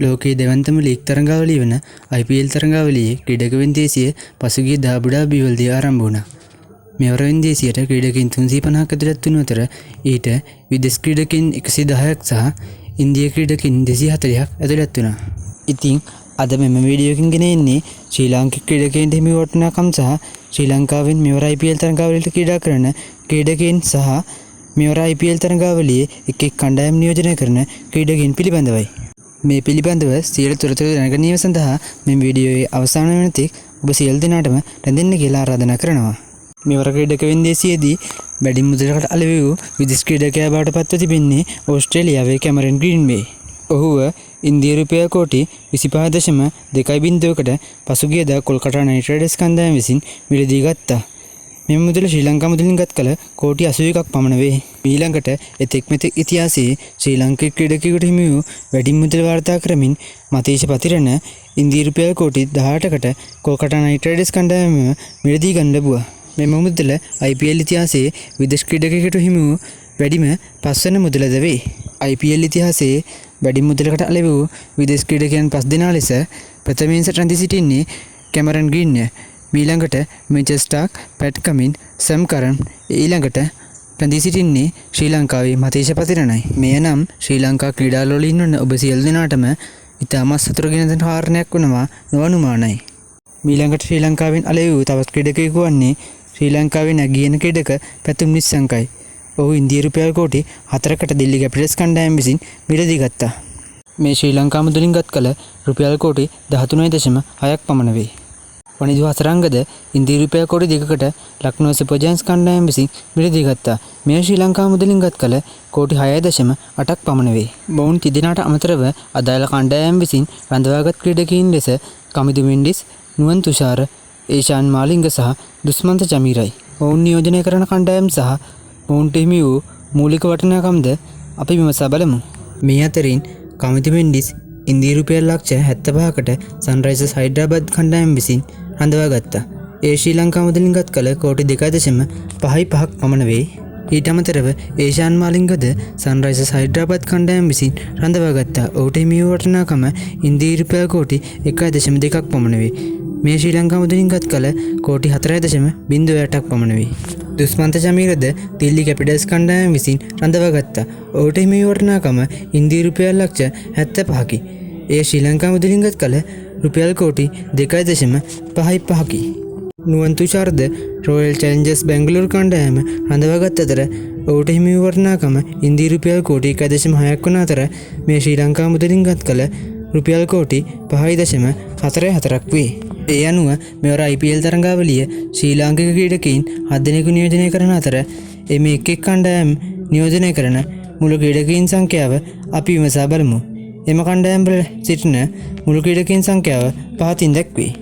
ලෝකයේ දෙවන්තම ලීග් තරඟාවලිය වන IPL තරඟාවලියේ ක්‍රීඩක වෙන්දේසිය පසුගිය අබුඩාබිවලදී ආරම්භ වුණා. මෙවර වෙන්දේසියට ක්‍රීඩකින් 350ක් ඇතුළත් වුණු අතර ඊට විදේශ ක්‍රීඩකින් 110ක් සහ ඉන්දිය ක්‍රීඩකින් 240ක් ඇතුළත් වුණා. ඉතින් අද මෙම වීඩියෝ එකකින් ගෙන එන්නේ ශ්‍රී ලාංකික ක්‍රීඩකයන්ට හිමි වටිනාකම් සහ ශ්‍රී ලංකාවෙන් මෙවර IPL තරඟාවලියට ක්‍රීඩා කරන ක්‍රීඩකයන් සහ මෙවර IPL තරඟාවලියේ එක් එක් කණ්ඩායම් නියෝජනය කරන ක්‍රීඩකයන් පිළිබඳවයි. මේ පිළිබඳව සියලු තොරතුරු දැනගැනීම සඳහා මේ වීඩියෝයේ අවසාන වෙනතෙක් ඔබ සියලු දෙනාටම රැඳෙන්න කියලා ආරාධනා කරනවා. මෙවර ක්‍රීඩක වෙන්දේසියේදී බැඩින් මුදලකට අලෙවි වූ විදේශ ක්‍රීඩකයා බවට පත්ව තිබෙන්නේ ඕස්ට්‍රේලියාවේ කැමරන් ග්‍රීන්වේ. ඔහුව ඉන්දිය රුපියල් කෝටි 25.2කට පසුගියදා කොල්කතා නයිට් රයිඩර්ස් කණ්ඩායම විසින් මිලදී ගත්තා. මෙම මුදල ශ්‍රී ලංකා මුදලින් ගත් කල කෝටි 81ක් පමණ වේ. ඊළඟට එතෙක් මෙතෙක් ඉතිහාසයේ ශ්‍රී ලාංකික ක්‍රීඩකයෙකුට හිමි වූ වැඩිම මුදල වාර්තා කරමින් මතීෂ පතිරණ ඉන්දිය රුපියල් කෝටි 18කට කොල්කතා නයිට් රයිඩර්ස් කණ්ඩායම මිලදී ගන්න ලැබුවා. මෙම මුදල IPL ඉතිහාසයේ විදේශ ක්‍රීඩකයෙකුට හිමි වූ වැඩිම පස්වන මුදලද වේ. IPL ඉතිහාසයේ වැඩිම මුදලකට අලෙවි වූ විදේශ ක්‍රීඩකයන් 5 දෙනා ලෙස ප්‍රථමයෙන් රැඳී සිටින්නේ කැමරන් ග්‍රීන්ය. ඊළඟට මිචෙල් ස්ටාර්ක්, පැට් කමින්, සම් කරන්, ඊළඟට රැඳී සිටින්නේ ශ්‍රී ලංකාවේ මතීෂ පතිරණයි. මෙය නම් ශ්‍රී ලංකා ක්‍රීඩාලවල ඉන්න ඔබ සියලු දෙනාටම ඉතාමත් සතුටුගෙන දෙන කාරණයක් වනවා නොඅනුමානයි. ඊළඟට ශ්‍රී ලංකාවෙන් අලෙවි වූ තවත් ක්‍රීඩකයෙකු වන්නේ ශ්‍රී ලංකාවේ නැගියන ක්‍රීඩක පැතුම් නිස්සංකයි. ඔහු ඉන්දිය රුපියල් කෝටි 4කට දිල්ලි කැපිටල්ස් කණ්ඩායම විසින් මිලදී ගත්තා. මේ ශ්‍රී ලංකා මුදලින් ගත් කල රුපියල් කෝටි 13.6ක් පමණ වේ. වනිදු හතරංගද ඉන්දිය රුපියල් කෝටි 2කට ලක්නෝ සුපර් ජයන්ට්ස් කණ්ඩායම විසින් මිලදී ගත්තා. මේ ශ්‍රී ලංකා මුදලින් ගත් කල කෝටි 6.8ක් පමණ වේ. මොවුන් තිදෙනාට අමතරව අදාළ කණ්ඩායම විසින් රඳවාගත් ක්‍රීඩකයින් ලෙස කමිදු මෙන්ඩිස්, නුවන් තුෂාර, ඒෂාන් මාලිංග සහ දුස්මන්ත ජමීරයි. ඔවුන් නියෝජනය කරන කණ්ඩායම් සහ ඔවුන්ට හිමි වූ මූලික වටිනාකම්ද අපි විමසා බලමු. මේ අතරින් කමිදු මෙන්ඩිස් ඉන්දිය රුපියල් ලක්ෂ 75කට සන්රයිසර්ස් හයිඩ්‍රාබාද් කණ්ඩායම විසින් රඳවා ගත්තා. ඒ ශ්‍රී ලංකා මුදලින් ගත් කල කෝටි 2.5ක් පමණ වේ. ඊට අමතරව ඒෂාන් මාලිංගද සන්රයිසර්ස් හයිඩ්‍රාබාද් කණ්ඩායම විසින් රඳවා ගත්තා. ඔහුට හිමි වූ වටිනාකම ඉන්දිය රුපියල් කෝටි 1.2ක් පමණ වේ. මේ ශ්‍රී ලංකා මුදලින් ගත් කල කෝටි 4.08ක් පමණ වේ. දුස්මන්ත ජමීරද දිල්ලි කැපිටල්ස් කණ්ඩායම විසින් රඳවා ගත්තා. ඔහුට හිමි වූ වටිනාකම ඉන්දිය රුපියල් ලක්ෂ 75කි. ඒ ශ්‍රී ලංකා මුදලින් ගත් කල රුපියල් කෝටි 2.55කි. නුවන් තුෂාරද රොයල් චැලෙන්ජර්ස් බැංගලෝර කණ්ඩායම රඳවාගත් අතර ඔහුට හිමි වූ වටිනාකම ඉන්දිය රුපියල් කෝටි 1.6ක් වන අතර මේ ශ්‍රී ලංකා මුදලින් ගත් කල රුපියල් කෝටි 5.44ක් වේ. ඒ අනුව මෙවර IPL තරඟාවලිය ශ්‍රී ලාංකික ක්‍රීඩකයින් 7 දෙනෙකු නියෝජනය කරන අතර එම එක් එක් කණ්ඩායම් නියෝජනය කරන මුළු ක්‍රීඩකයින් සංඛ්‍යාව අපි විමසා බලමු. එම කණ්ඩායම් වල සිටින මුළු ක්‍රීඩකයින් සංඛ්‍යාව පහතින් දැක්වේ.